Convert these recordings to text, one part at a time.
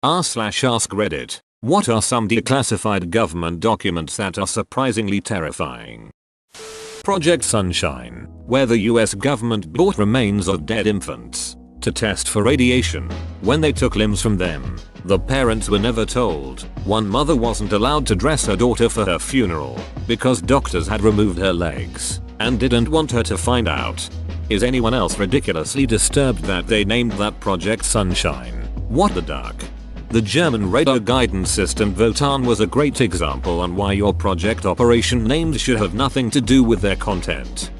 r/ask Reddit. What are some declassified government documents that are surprisingly terrifying? Project Sunshine, where the US government bought remains of dead infants to test for radiation. When they took limbs from them, the parents were never told. One mother wasn't allowed to dress her daughter for her funeral because doctors had removed her legs and didn't want her to find out. Is anyone else ridiculously disturbed that they named that Project Sunshine? What the duck? The German radar guidance system Wotan was a great example on why your project operation names should have nothing to do with their content.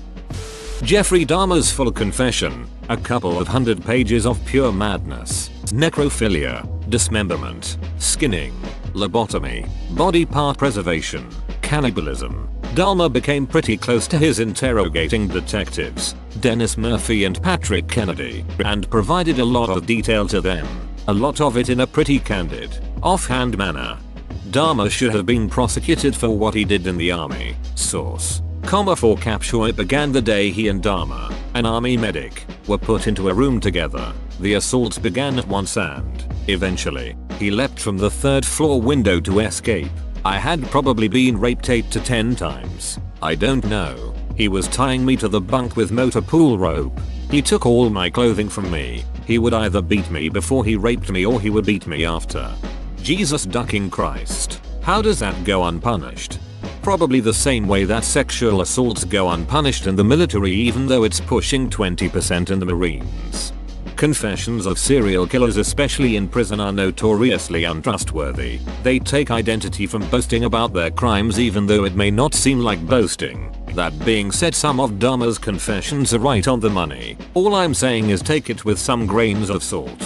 Jeffrey Dahmer's full confession, a couple of 100 pages of pure madness, necrophilia, dismemberment, skinning, lobotomy, body part preservation, cannibalism. Dahmer became pretty close to his interrogating detectives, Dennis Murphy and Patrick Kennedy, and provided a lot of detail to them. A lot of it in a pretty candid, offhand manner. Dahmer should have been prosecuted for what he did in the army. Source: for capture began the day he and Dahmer, an army medic, were put into a room together. The assaults began at once and, eventually, he leapt from the third floor window to escape. I had probably been raped 8 to 10 times. I don't know. He was tying me to the bunk with motor pool rope. He took all my clothing from me. He would either beat me before he raped me or he would beat me after. Jesus ducking Christ. How does that go unpunished? Probably the same way that sexual assaults go unpunished in the military, even though it's pushing 20% in the Marines. Confessions of serial killers, especially in prison, are notoriously untrustworthy. They take identity from boasting about their crimes even though it may not seem like boasting. That being said, some of Dahmer's confessions are right on the money. All I'm saying is take it with some grains of salt.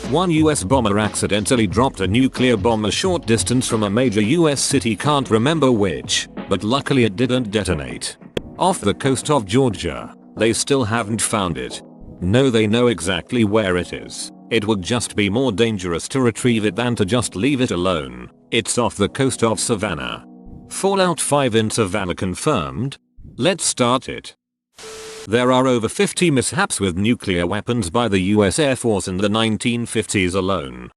One US bomber accidentally dropped a nuclear bomb a short distance from a major US city, can't remember which, but luckily it didn't detonate. Off the coast of Georgia. They still haven't found it. No, they know exactly where it is. It would just be more dangerous to retrieve it than to just leave it alone. It's off the coast of Savannah. Fallout 5 in Savannah confirmed? Let's start it. There are over 50 mishaps with nuclear weapons by the US Air Force in the 1950s alone.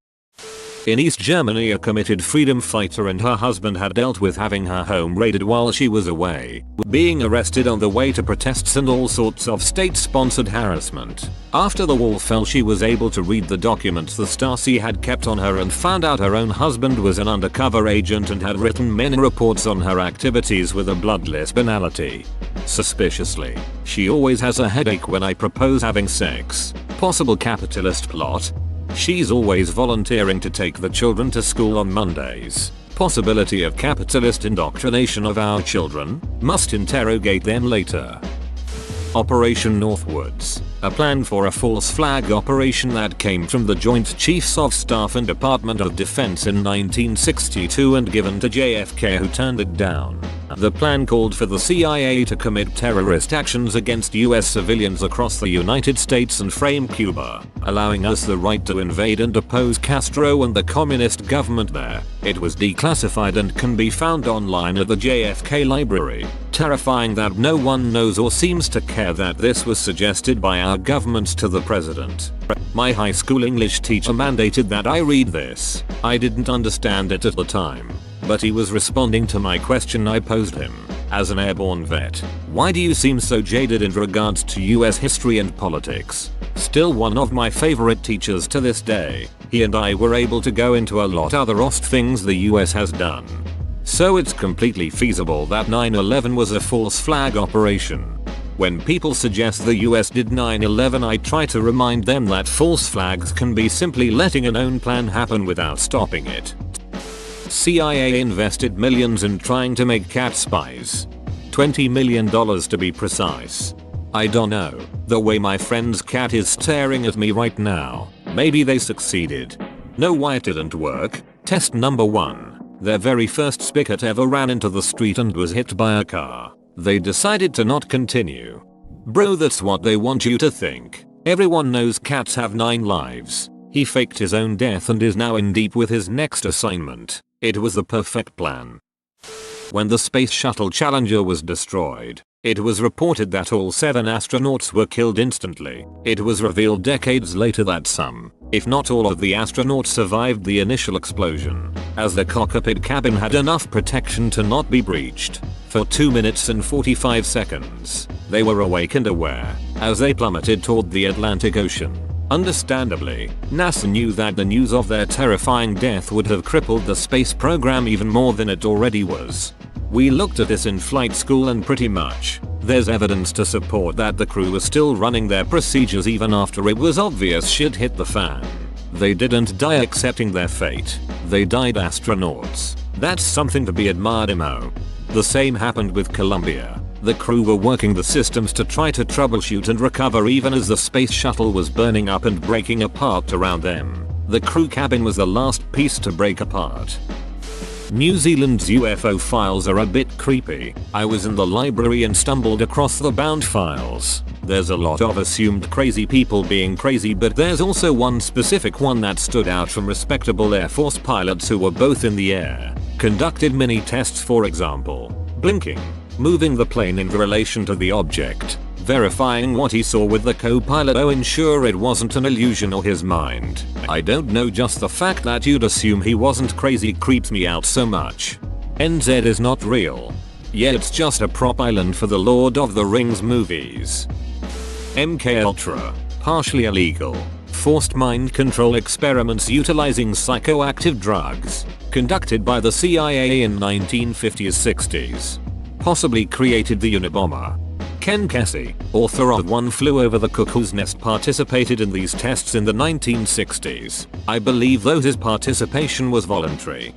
In East Germany, a committed freedom fighter and her husband had dealt with having her home raided while she was away, being arrested on the way to protests and all sorts of state-sponsored harassment. After the wall fell, she was able to read the documents the Stasi had kept on her and found out her own husband was an undercover agent and had written many reports on her activities with a bloodless banality. Suspiciously, she always has a headache when I propose having sex. Possible capitalist plot. She's always volunteering to take the children to school on Mondays. Possibility of capitalist indoctrination of our children. Must interrogate them later. Operation Northwoods. A plan for a false flag operation that came from the Joint Chiefs of Staff and Department of Defense in 1962 and given to JFK, who turned it down. The plan called for the CIA to commit terrorist actions against US civilians across the United States and frame Cuba, allowing us the right to invade and oppose Castro and the communist government there. It was declassified and can be found online at the JFK library. Terrifying that no one knows or seems to care that this was suggested by our governments to the president. My high school English teacher mandated that I read this. I didn't understand it at the time, but he was responding to my question I posed him. As an airborne vet, why do you seem so jaded in regards to US history and politics? Still one of my favorite teachers to this day. He and I were able to go into a lot other Ost things the US has done. So it's completely feasible that 9/11 was a false flag operation. When people suggest the US did 9/11, I try to remind them that false flags can be simply letting a known plan happen without stopping it. CIA invested millions in trying to make cat spies. $20 million to be precise. I don't know. The way my friend's cat is staring at me right now, maybe they succeeded. Know why it didn't work? Test number 1. Their very first spigot ever ran into the street and was hit by a car. They decided to not continue. Bro, that's what they want you to think. Everyone knows cats have 9 lives. He faked his own death and is now in deep with his next assignment. It was the perfect plan. When the Space Shuttle Challenger was destroyed, It was reported that all 7 astronauts were killed instantly. It was revealed decades later that some, if not all of the astronauts survived the initial explosion, as the cockpit cabin had enough protection to not be breached. For 2 minutes and 45 seconds, they were awake and aware, as they plummeted toward the Atlantic Ocean. Understandably, NASA knew that the news of their terrifying death would have crippled the space program even more than it already was. We looked at this in flight school and pretty much, there's evidence to support that the crew was still running their procedures even after it was obvious shit hit the fan. They didn't die accepting their fate. They died astronauts. That's something to be admired, Mo. The same happened with Columbia. The crew were working the systems to try to troubleshoot and recover even as the space shuttle was burning up and breaking apart around them. The crew cabin was the last piece to break apart. New Zealand's UFO files are a bit creepy. I was in the library and stumbled across the bound files. There's a lot of assumed crazy people being crazy, but there's also one specific one that stood out from respectable Air Force pilots who were both in the air, conducted mini tests, for example, blinking, moving the plane in relation to the object, verifying what he saw with the co-pilot to ensure it wasn't an illusion or his mind. I don't know, just the fact that you'd assume he wasn't crazy creeps me out so much. NZ is not real. Yeah, it's just a prop island for the Lord of the Rings movies. MK Ultra, partially illegal, forced mind control experiments utilizing psychoactive drugs, conducted by the CIA in 1950s-60s. Possibly created the Unabomber. Ken Kesey, author of One Flew Over the Cuckoo's Nest, participated in these tests in the 1960s. I believe though his participation was voluntary.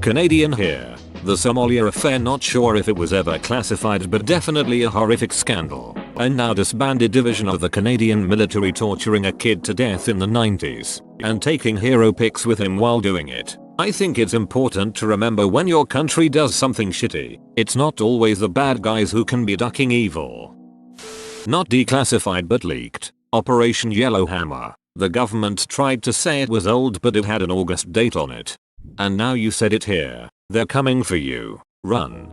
Canadian here. The Somalia affair, not sure if it was ever classified, but definitely a horrific scandal. A now disbanded division of the Canadian military torturing a kid to death in the 90s and taking hero pics with him while doing it. I think it's important to remember when your country does something shitty, it's not always the bad guys who can be ducking evil. Not declassified but leaked. Operation Yellowhammer. The government tried to say it was old, but it had an August date on it. And now you said it here. They're coming for you. Run.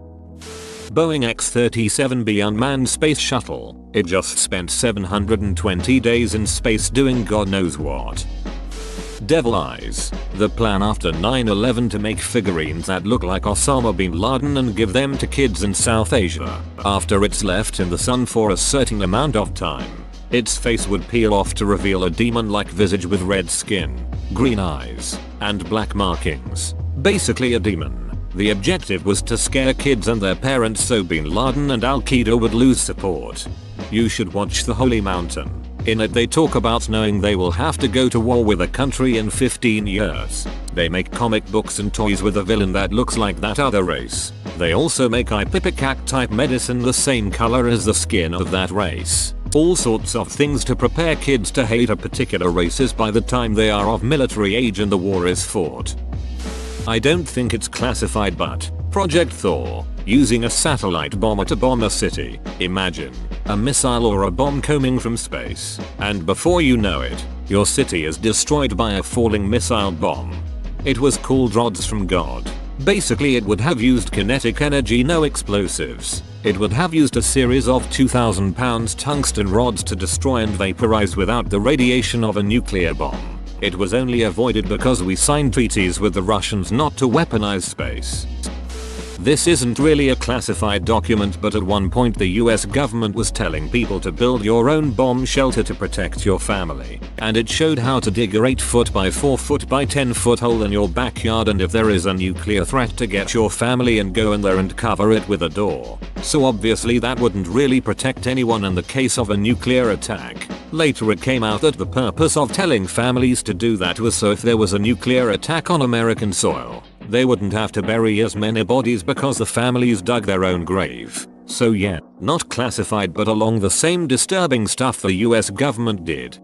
Boeing X-37B unmanned space shuttle. It just spent 720 days in space doing God knows what. Devil Eyes. The plan after 9/11 to make figurines that look like Osama bin Laden and give them to kids in South Asia. After it's left in the sun for a certain amount of time, its face would peel off to reveal a demon-like visage with red skin, green eyes, and black markings. Basically a demon. The objective was to scare kids and their parents so bin Laden and Al-Qaeda would lose support. You should watch The Holy Mountain. In it they talk about knowing they will have to go to war with a country in 15 years. They make comic books and toys with a villain that looks like that other race. They also make ipecac type medicine the same color as the skin of that race. All sorts of things to prepare kids to hate a particular races by the time they are of military age and the war is fought. I don't think it's classified, but Project Thor, using a satellite bomber to bomb a city. Imagine a missile or a bomb coming from space, and before you know it, your city is destroyed by a falling missile bomb. It was called Rods from God. Basically it would have used kinetic energy, no explosives. It would have used a series of 2,000 pounds tungsten rods to destroy and vaporize without the radiation of a nuclear bomb. It was only avoided because we signed treaties with the Russians not to weaponize space. This isn't really a classified document, but at one point the US government was telling people to build your own bomb shelter to protect your family. And it showed how to dig a 8 foot by 4 foot by 10 foot hole in your backyard, and if there is a nuclear threat, to get your family and go in there and cover it with a door. So obviously that wouldn't really protect anyone in the case of a nuclear attack. Later it came out that the purpose of telling families to do that was so if there was a nuclear attack on American soil, they wouldn't have to bury as many bodies because the families dug their own grave. So yeah, not classified, but along the same disturbing stuff the US government did.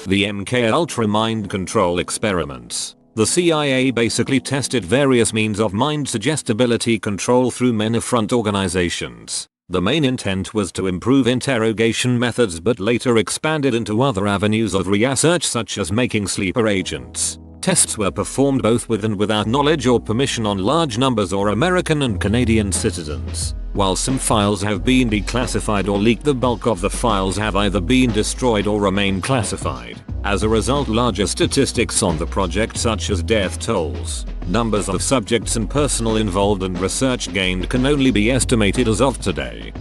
The MK Ultra mind control experiments. The CIA basically tested various means of mind suggestibility control through many front organizations. The main intent was to improve interrogation methods, but later expanded into other avenues of research such as making sleeper agents. Tests were performed both with and without knowledge or permission on large numbers of American and Canadian citizens. While some files have been declassified or leaked, the bulk of the files have either been destroyed or remain classified. As a result, larger statistics on the project, such as death tolls, numbers of subjects and personnel involved and research gained, can only be estimated as of today.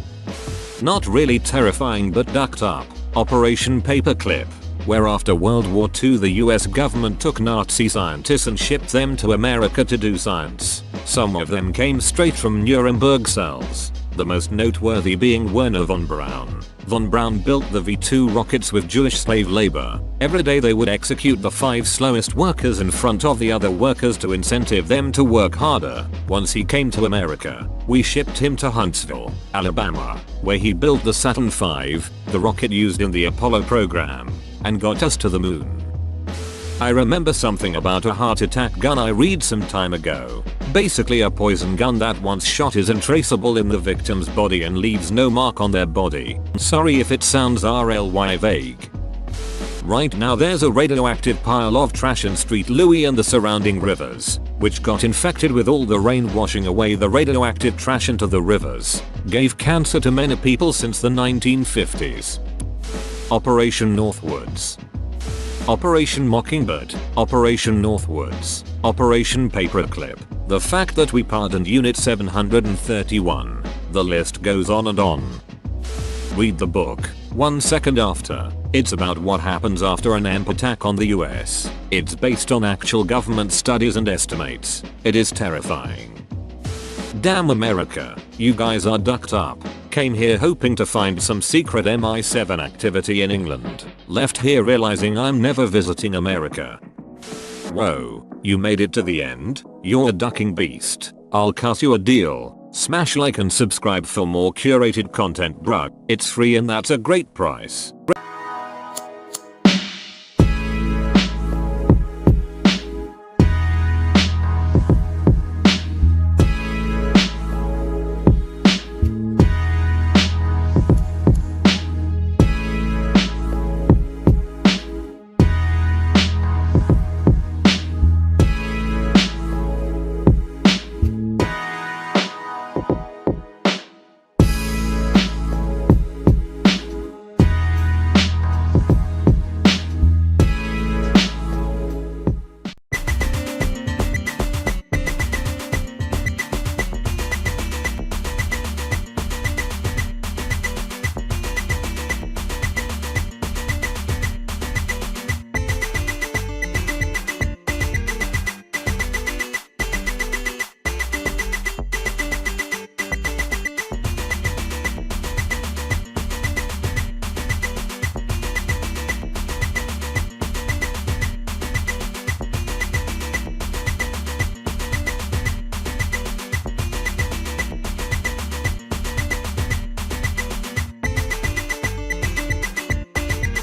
Not really terrifying but ducked up. Operation Paperclip, where after World War II the US government took Nazi scientists and shipped them to America to do science. Some of them came straight from Nuremberg cells, the most noteworthy being Werner von Braun. Von Braun built the V-2 rockets with Jewish slave labor. Every day they would execute the 5 slowest workers in front of the other workers to incentive them to work harder. Once he came to America, we shipped him to Huntsville, Alabama, where he built the Saturn V, the rocket used in the Apollo program, and got us to the moon. I remember something about a heart attack gun I read some time ago. Basically a poison gun that once shot is untraceable in the victim's body and leaves no mark on their body. Sorry if it sounds RLY vague. Right now there's a radioactive pile of trash in St. Louis and the surrounding rivers, which got infected with all the rain washing away the radioactive trash into the rivers. Gave cancer to many people since the 1950s. Operation Northwoods. Operation Mockingbird, Operation Northwoods, Operation Paperclip, the fact that we pardoned Unit 731, the list goes on and on. Read the book, 1 Second After. It's about what happens after an AMP attack on the US. It's based on actual government studies and estimates. It is terrifying. Damn America, you guys are ducked up. Came here hoping to find some secret MI7 activity in England. Left here realizing I'm never visiting America. Whoa, you made it to the end? You're a ducking beast. I'll cut you a deal. Smash like and subscribe for more curated content, bruh. It's free and that's a great price.